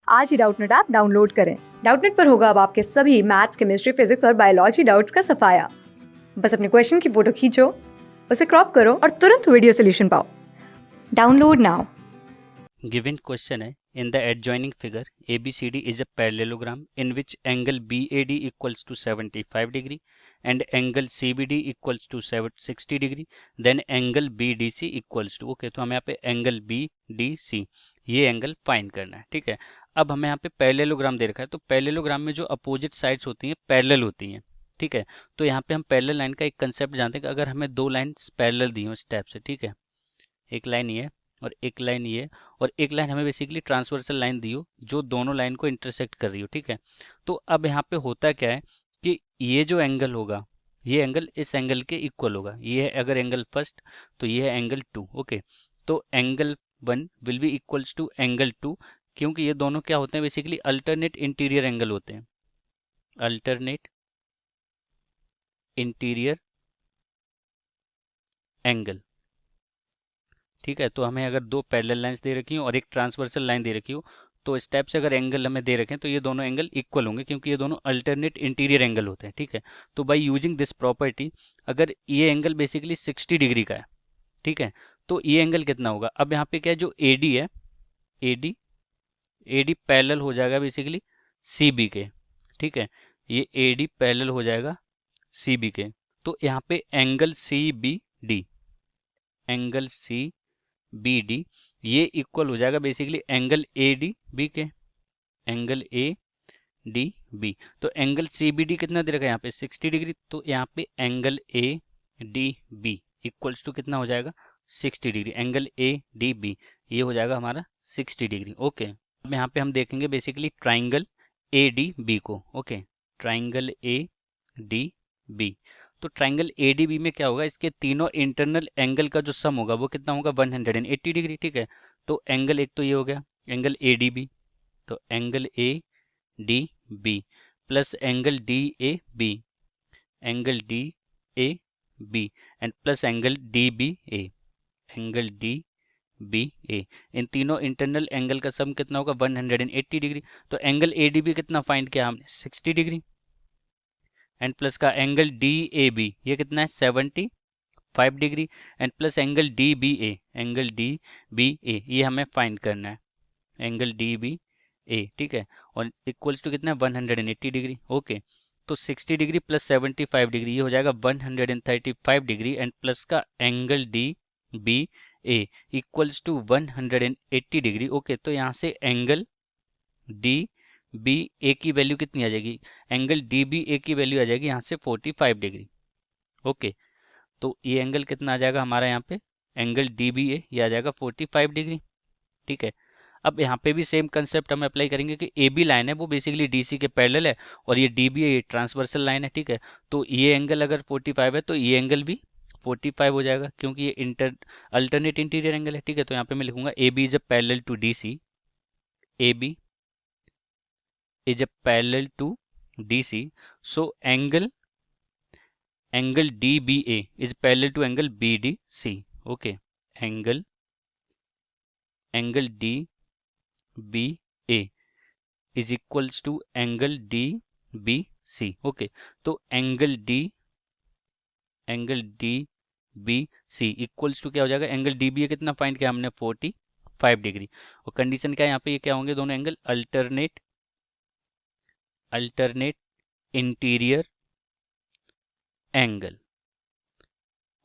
आज ही Doubtnut app download करें। Doubtnut पर होगा अब आपके सभी मैथ्स, केमिस्ट्री, फिजिक्स और बायोलॉजी डाउट्स का सफाया। बस अपने क्वेश्चन की फोटो खींचो, उसे क्रॉप करो और तुरंत वीडियो सोल्यूशन पाओ। Download now. Given question है in the adjoining figure ABCD is a parallelogram in which angle BAD equals to 75 degree and angle CBD equals to 60 degree then angle BDC equals to तो हमें यहाँ पे angle BDC ये angle find करना है। ठीक है, अब हमें यहाँ पे पैरेललोग्राम दे रखा है, तो पैरेललोग्राम में जो अपोजिट साइड्स होती हैं पैरेलल होती हैं। ठीक है, तो यहाँ पे हम पैरेलल लाइन का एक कंसेप्ट जानते हैं कि अगर हमें दो लाइन्स पैरेलल दी हो इस टाइप से, ठीक है, एक लाइन ये और एक लाइन ये और एक लाइन हमें बेसिकली ट्रांसवर्सल लाइन दी हो जो दोनों लाइन को इंटरसेक्ट कर रही हो। ठीक है, तो अब यहाँ पे होता क्या है कि ये जो एंगल होगा ये एंगल इस एंगल के इक्वल होगा। ये है अगर एंगल फर्स्ट तो ये है एंगल टू। ओके, तो angle one will be equals to angle two, क्योंकि ये दोनों क्या होते हैं बेसिकली अल्टरनेट इंटीरियर एंगल होते हैं। Alternate interior angle. ठीक है, तो हमें अगर दो पैरेलल लाइंस दे रखी हो और एक ट्रांसवर्सल लाइन दे रखी हो तो इस टाइप से अगर एंगल हमें दे रखे हैं तो ये दोनों एंगल इक्वल होंगे क्योंकि ये दोनों अल्टरनेट इंटीरियर एंगल होते हैं। ठीक है, तो बाय यूजिंग दिस प्रॉपर्टी अगर ये एंगल बेसिकली 60 डिग्री का है, ठीक है, तो ये एंगल कितना होगा। अब यहाँ पे क्या है, जो AD है, AD AD पैरेलल हो जाएगा बेसिकली CB के। ठीक है, ये AD पैरेलल हो जाएगा CB के, तो यहाँ पे एंगल CBD, एंगल CBD ये इक्वल हो जाएगा बेसिकली एंगल ADB के, एंगल ADB। तो एंगल CBD कितना दे रखा है यहाँ पे 60 डिग्री, तो यहाँ पे एंगल ADB इक्वल्स टू कितना हो जाएगा 60 डिग्री। एंगल ADB ये हो जाएगा हमारा 60 डिग्री। ओके, अब यहाँ पे हम देखेंगे बेसिकली ट्राइंगल ADB को। ओके, ट्राइंगल ADB, तो ट्राइंगल ADB में क्या होगा, इसके तीनों इंटरनल एंगल का जो सम होगा वो कितना होगा 180 डिग्री। ठीक है, तो एंगल एक तो ये हो गया एंगल ADB, तो angle ADB plus angle DAB, angle DAB and plus angle DBA, angle DBA। इन तीनों इंटरनल एंगल का सम कितना होगा 180 डिग्री। तो एंगल ADB कितना फाइंड किया हमने 60 डिग्री एंड प्लस का एंगल DAB ये कितना है 75 degree and plus angle DBA, angle DBA ये हमें फाइंड करना है, एंगल DBA। ठीक है, और इक्वल्स टू कितना है 180 डिग्री। ओके, तो 60 डिग्री प्लस 75 डिग्री ये हो जाएगा 135 डिग्री एंड प्लस का angle DBA equals to 180 degree. Okay, तो यहाँ से एंगल DBA की वैल्यू कितनी आ जाएगी, एंगल DBA की वैल्यू आ जाएगी यहाँ से 45 डिग्री। ओके, तो ये एंगल कितना आ जाएगा हमारा यहाँ पे एंगल DBA ये आ जाएगा 45 डिग्री। ठीक है, अब यहाँ पे भी सेम कंसेप्ट हम अप्लाई करेंगे कि AB लाइन है वो बेसिकली DC के पैरेलल है और ये DBA ये ट्रांसवर्सल लाइन है। ठीक है, तो ये एंगल अगर 45 है तो ये एंगल भी 45 हो जाएगा क्योंकि ये अल्टरनेट इंटीरियर एंगल है। ठीक है, तो यहाँ पे मैं लिखूंगा AB is a parallel to DC, AB is a parallel to DC, so angle DBA is parallel to angle BDC. Okay, angle DBA is equals to angle DBC. Okay, तो angle DBC equals to क्या हो जाएगा, angle DBA कितना find किया हमने 45 degree, और condition क्या है यहाँ पे, ये क्या होंगे दोनों angle alternate interior angle.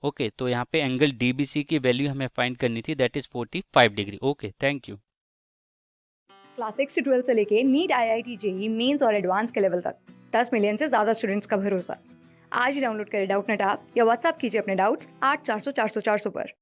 Okay, तो यहाँ पे एंगल DBC की वैल्यू हमें फाइंड करनी थी, that is 45 degree. Okay, thank you. Class 6 से 12 से लेके नीट, IIT, JEE मेंस और एडवांस के लेवल तक 10 मिलियन से ज्यादा स्टूडेंट्स का भरोसा। आज ही डाउनलोड करें डाउटनेट ऐप या व्हाट्सएप कीजिए अपने डाउट्स 8400 400 400 पर।